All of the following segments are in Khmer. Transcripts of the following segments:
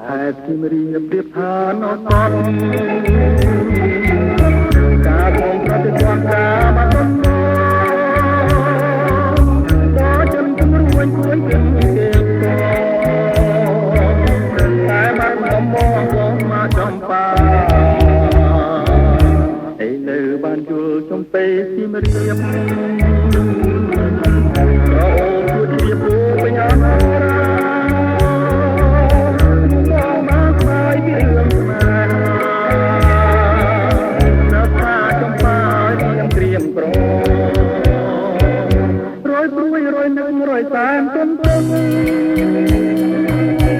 ខេត្តសៀមរាបប្រៀបថានគរការបងប្រតិបត្តិការបាត់បង់ដល់ចំជំរួញគួយគិនគេតែបានមកមកចំបាឥឡូវបានយល់ចំពេសៀមរាបអូជួយរៀបពូបញ្ញារាតាមទុំទុំគុំ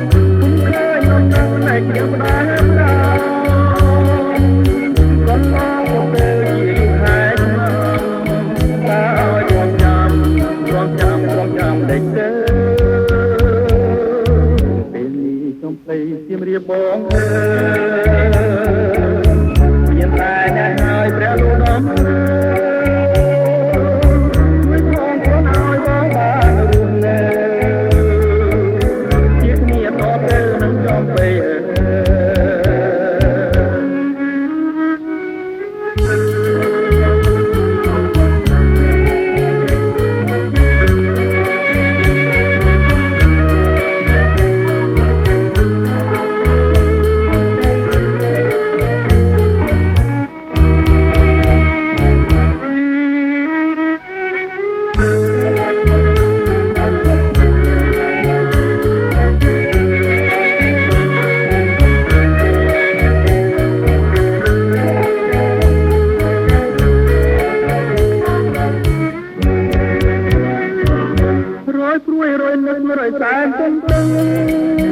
ឃើញនំនៅណែជាម្ដាយម្ដាយកូនមកទៅជាហែកតើឲ្យរងចាំដេកទៅពេលនេះចំភ្លៃសៀមរាបបងអើយមានតែអ្នកហើយព្រះលោកដំព្រួយរយនឹករយតែទុំ